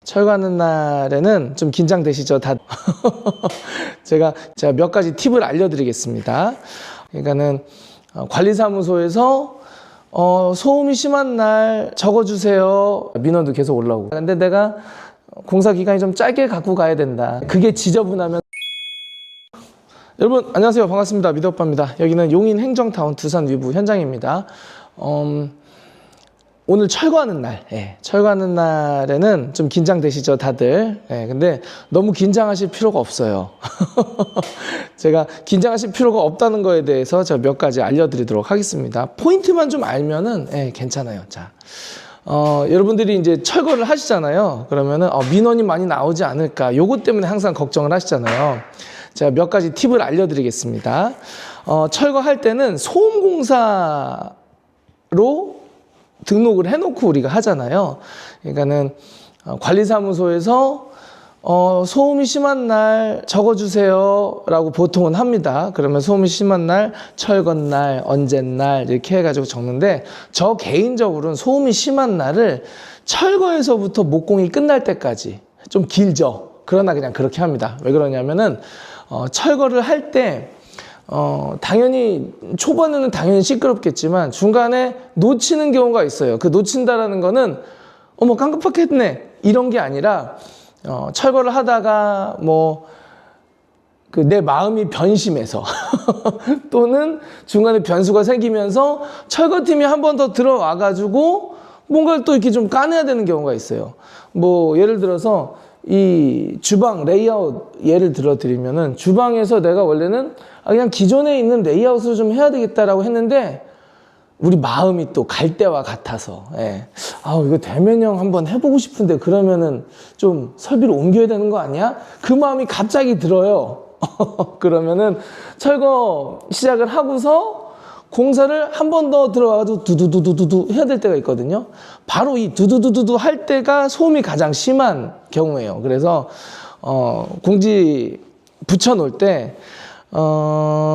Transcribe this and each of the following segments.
철거하는 날에는 좀 긴장되시죠? 다 제가 몇 가지 팁을 알려드리겠습니다. 그러니까는 관리사무소에서 소음이 심한 날 적어주세요. 민원도 계속 올라오고. 근데 내가 공사 기간이 좀 짧게 갖고 가야 된다. 그게 지저분하면. 여러분 안녕하세요, 반갑습니다. 미더오빠입니다. 여기는 용인 행정타운 두산 위브 현장입니다. 오늘 철거하는 날, 철거하는 날에는 좀 긴장되시죠, 다들. 근데 너무 긴장하실 필요가 없어요. 제가 긴장하실 필요가 없다는 거에 대해서 제가 몇 가지 알려드리도록 하겠습니다. 포인트만 좀 알면은 괜찮아요. 자, 여러분들이 이제 철거를 하시잖아요. 그러면은 민원이 많이 나오지 않을까, 요것 때문에 항상 걱정을 하시잖아요. 제가 몇 가지 팁을 알려드리겠습니다. 철거할 때는 소음공사로 등록을 해놓고 우리가 하잖아요. 그러니까는 관리사무소에서 소음이 심한 날 적어주세요 라고 보통은 합니다. 그러면 소음이 심한 날, 철거날, 언제날 이렇게 해가지고 적는데, 저 개인적으로는 소음이 심한 날을 철거에서부터 목공이 끝날 때까지, 좀 길죠. 그러나 그냥 그렇게 합니다. 왜 그러냐면은 철거를 할 때 당연히 초반에는 당연히 시끄럽겠지만 중간에 놓치는 경우가 있어요. 그 놓친다라는 거는 어머 깜빡했네 이런 게 아니라 철거를 하다가 뭐 내 마음이 변심해서 또는 중간에 변수가 생기면서 철거팀이 한 번 더 들어와 가지고 뭔가를 또 이렇게 좀 까내야 되는 경우가 있어요. 뭐 예를 들어서 이 주방 레이아웃 예를 들어 드리면은, 주방에서 내가 원래는 그냥 기존에 있는 레이아웃을 좀 해야 되겠다라고 했는데 우리 마음이 또 갈 때와 같아서 이거 대면형 한번 해보고 싶은데 그러면은 좀 설비를 옮겨야 되는 거 아니야? 그 마음이 갑자기 들어요. 그러면은 철거 시작을 하고서 공사를 한 번 더 들어가가지고 두두두두두 해야 될 때가 있거든요. 바로 이 두두두두두 할 때가 소음이 가장 심한 경우예요. 그래서 공지 붙여놓을 때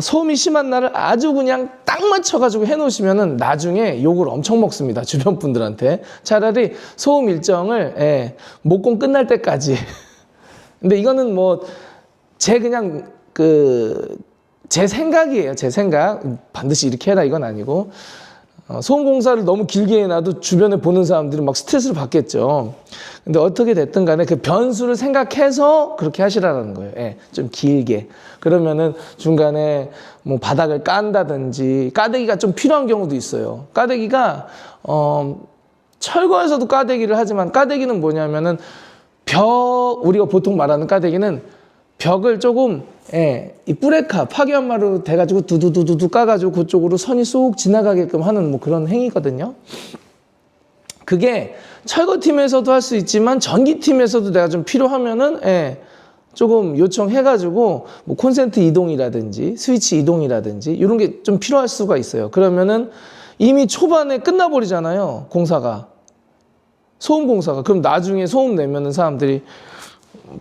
소음이 심한 날을 아주 그냥 딱 맞춰가지고 해놓으시면은 나중에 욕을 엄청 먹습니다. 주변 분들한테. 차라리 소음 일정을 목공 끝날 때까지. 근데 이거는 뭐 제 생각이에요. 제 생각. 반드시 이렇게 해라 이건 아니고, 소음 공사를 너무 길게 해놔도 주변에 보는 사람들이 막 스트레스를 받겠죠. 근데 어떻게 됐든 간에 그 변수를 생각해서 그렇게 하시라는 거예요. 좀 길게. 그러면은 중간에 뭐 바닥을 깐다든지, 까대기가 좀 필요한 경우도 있어요. 까대기가 철거에서도 까대기를 하지만, 까대기는 뭐냐면은 우리가 보통 말하는 까대기는 벽을 조금 이 뿌레카 파괴한마로 돼가지고 두두두두두 까가지고 그쪽으로 선이 쏙 지나가게끔 하는 뭐 그런 행위거든요. 그게 철거팀에서도 할 수 있지만 전기팀에서도 내가 좀 필요하면은 조금 요청해가지고 뭐 콘센트 이동이라든지 스위치 이동이라든지 이런 게 좀 필요할 수가 있어요. 그러면은 이미 초반에 끝나버리잖아요, 공사가, 소음 공사가. 그럼 나중에 소음 내면은 사람들이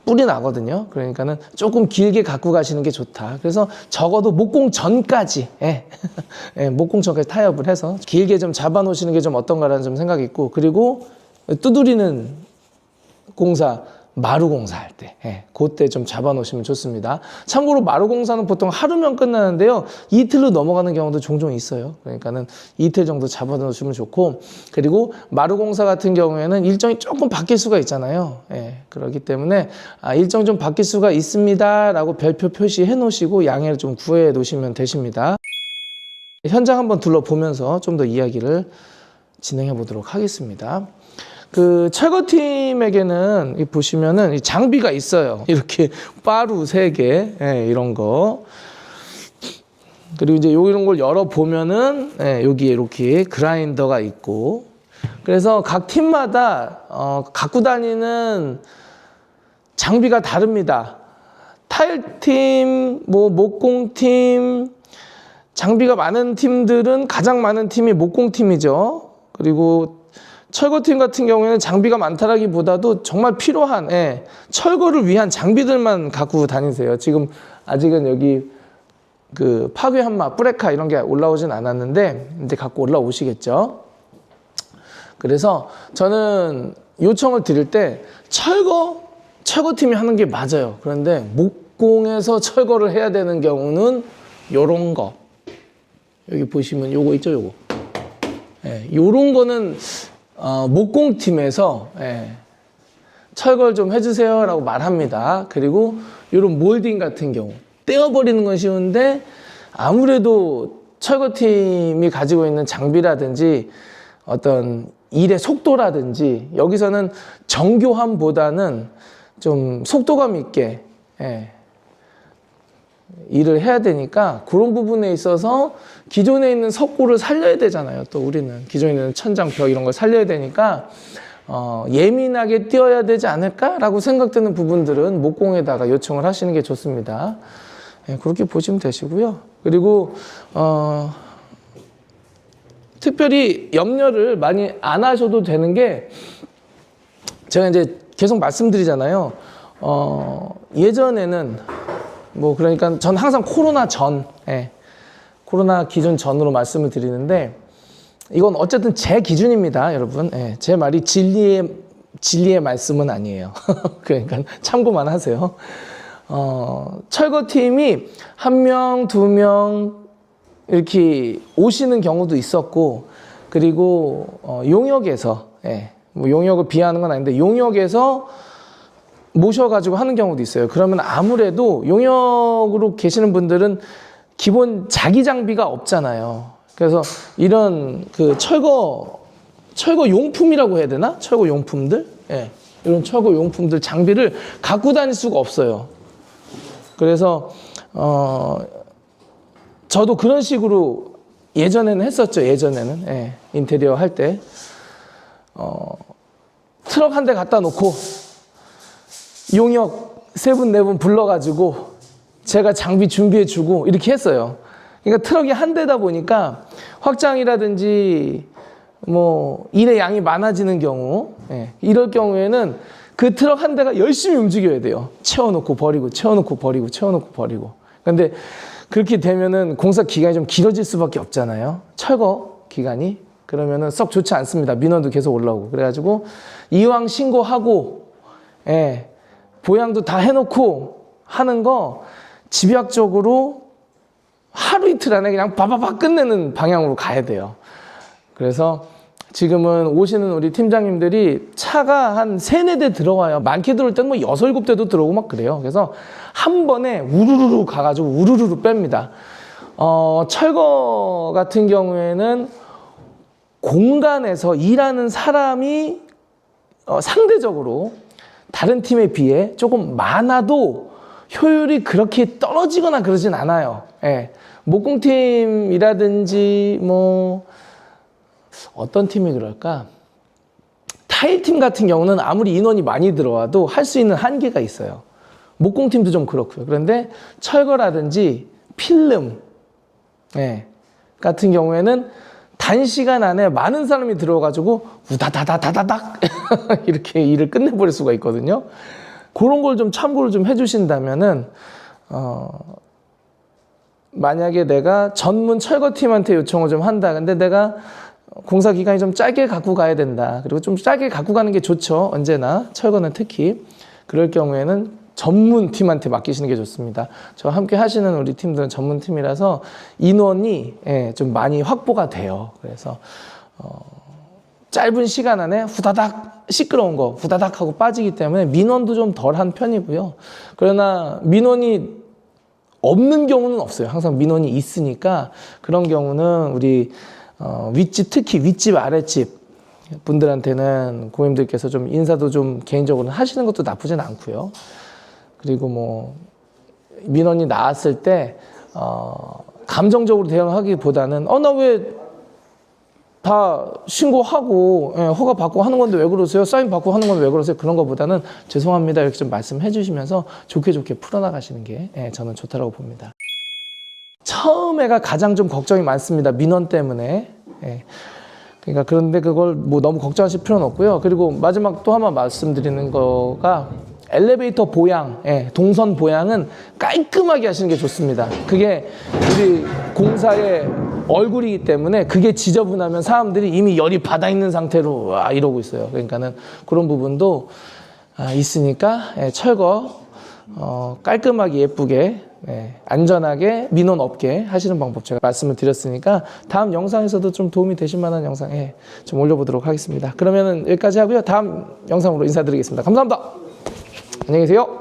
뿔이 나거든요. 그러니까는 조금 길게 갖고 가시는 게 좋다. 그래서 적어도 목공 전까지, 목공 전까지 타협을 해서 길게 좀 잡아 놓으시는 게 좀 어떤가라는 좀 생각이 있고, 그리고 두드리는 공사, 마루 공사할 때, 그때 좀 잡아 놓으시면 좋습니다. 참고로 마루 공사는 보통 하루면 끝나는데요, 이틀로 넘어가는 경우도 종종 있어요. 그러니까는 이틀 정도 잡아 놓으시면 좋고, 그리고 마루 공사 같은 경우에는 일정이 조금 바뀔 수가 있잖아요. 그렇기 때문에 일정 좀 바뀔 수가 있습니다 라고 별표 표시해 놓으시고 양해를 좀 구해 놓으시면 되십니다. 현장 한번 둘러보면서 좀 더 이야기를 진행해 보도록 하겠습니다. 그 철거팀에게는 보시면은 장비가 있어요. 이렇게 바루 3개, 이런 거. 그리고 이제 이런 걸 열어보면은 여기에 이렇게 그라인더가 있고, 그래서 각 팀마다 갖고 다니는 장비가 다릅니다. 타일팀, 뭐 목공팀, 장비가 많은 팀들은 가장 많은 팀이 목공팀이죠. 그리고 철거팀 같은 경우에는 장비가 많다라기보다도 정말 필요한 철거를 위한 장비들만 갖고 다니세요. 지금 아직은 여기 그 파괴한마, 뿌레카 이런 게 올라오진 않았는데 이제 갖고 올라오시겠죠. 그래서 저는 요청을 드릴 때 철거팀이 하는 게 맞아요. 그런데 목공에서 철거를 해야 되는 경우는 요런 거. 여기 보시면 요거 있죠, 요거. 예, 요런 거는 목공팀에서 철거를 좀 해주세요 라고 말합니다. 그리고 요런 몰딩 같은 경우 떼어버리는 건 쉬운데 아무래도 철거팀이 가지고 있는 장비라든지 어떤 일의 속도라든지 여기서는 정교함보다는 좀 속도감 있게 일을 해야 되니까 그런 부분에 있어서 기존에 있는 석고를 살려야 되잖아요. 또 우리는 기존에 있는 천장, 벽 이런 걸 살려야 되니까 예민하게 띄어야 되지 않을까라고 생각되는 부분들은 목공에다가 요청을 하시는 게 좋습니다. 그렇게 보시면 되시고요. 그리고 특별히 염려를 많이 안 하셔도 되는 게 제가 이제 계속 말씀드리잖아요. 예전에는 뭐 그러니까 전 항상 코로나 기존 전으로 말씀을 드리는데 이건 어쨌든 제 기준입니다, 여러분. 제 말이 진리의 말씀은 아니에요. 그러니까 참고만 하세요. 철거팀이 1명, 2명 이렇게 오시는 경우도 있었고, 그리고 용역에서 뭐 용역을 비하하는 건 아닌데 용역에서 모셔가지고 하는 경우도 있어요. 그러면 아무래도 용역으로 계시는 분들은 기본 자기 장비가 없잖아요. 그래서 이런 그 철거 용품이라고 해야 되나? 철거 용품들? 이런 철거 용품들 장비를 갖고 다닐 수가 없어요. 그래서 저도 그런 식으로 예전에는 했었죠. 예전에는 인테리어 할 때 트럭 한 대 갖다 놓고 용역 3분, 4분 불러가지고 제가 장비 준비해주고 이렇게 했어요. 그러니까 트럭이 한 대다 보니까 확장이라든지 뭐 일의 양이 많아지는 경우, 이럴 경우에는 그 트럭 한 대가 열심히 움직여야 돼요. 채워놓고 버리고, 채워놓고 버리고, 채워놓고 버리고. 그런데 그렇게 되면은 공사 기간이 좀 길어질 수밖에 없잖아요. 철거 기간이. 그러면은 썩 좋지 않습니다. 민원도 계속 올라오고. 그래가지고 이왕 신고하고, 보양도 다 해놓고 하는 거 집약적으로 하루 이틀 안에 그냥 바바박 끝내는 방향으로 가야 돼요. 그래서 지금은 오시는 우리 팀장님들이 차가 한 3-4대 들어와요. 많게 들어올 때는 뭐 6, 7대도 들어오고 막 그래요. 그래서 한 번에 우르르르 가가지고 우르르르 뺍니다. 철거 같은 경우에는 공간에서 일하는 사람이 상대적으로 다른 팀에 비해 조금 많아도 효율이 그렇게 떨어지거나 그러진 않아요. 목공팀이라든지 뭐 어떤 팀이 그럴까? 타일팀 같은 경우는 아무리 인원이 많이 들어와도 할 수 있는 한계가 있어요. 목공팀도 좀 그렇고요. 그런데 철거라든지 필름 같은 경우에는 단시간 안에 많은 사람이 들어와가지고 우다다다다다닥 이렇게 일을 끝내버릴 수가 있거든요. 그런 걸 좀 참고를 좀 해주신다면은 만약에 내가 전문 철거팀한테 요청을 좀 한다. 근데 내가 공사 기간이 좀 짧게 갖고 가야 된다. 그리고 좀 짧게 갖고 가는 게 좋죠. 언제나 철거는 특히. 그럴 경우에는 전문팀한테 맡기시는 게 좋습니다. 저와 함께 하시는 우리 팀들은 전문팀이라서 인원이 좀 많이 확보가 돼요. 그래서 짧은 시간 안에 후다닥 시끄러운 거 후다닥 하고 빠지기 때문에 민원도 좀 덜한 편이고요. 그러나 민원이 없는 경우는 없어요. 항상 민원이 있으니까 그런 경우는 우리 윗집, 특히 윗집 아랫집 분들한테는 고객님들께서 좀 인사도 좀 개인적으로 하시는 것도 나쁘진 않고요. 그리고 뭐 민원이 나왔을 때 감정적으로 대응하기보다는 나 왜 다 신고하고 허가 받고 하는 건데 왜 그러세요? 사인 받고 하는 건데 왜 그러세요? 그런 것보다는 죄송합니다 이렇게 좀 말씀해 주시면서 좋게 풀어나가시는 게 저는 좋다고 봅니다. 처음에가 가장 좀 걱정이 많습니다. 민원 때문에. 그러니까 그런데 그걸 뭐 너무 걱정하실 필요는 없고요. 그리고 마지막 또 한 번 말씀드리는 거가 엘리베이터 보양, 동선 보양은 깔끔하게 하시는 게 좋습니다. 그게 우리 공사의 얼굴이기 때문에 그게 지저분하면 사람들이 이미 열이 받아 있는 상태로 이러고 있어요. 그러니까는 그런 부분도 있으니까 철거 깔끔하게 예쁘게 안전하게 민원 없게 하시는 방법 제가 말씀을 드렸으니까 다음 영상에서도 좀 도움이 되실 만한 영상 좀 올려보도록 하겠습니다. 그러면은 여기까지 하고요. 다음 영상으로 인사드리겠습니다. 감사합니다. 안녕히 계세요.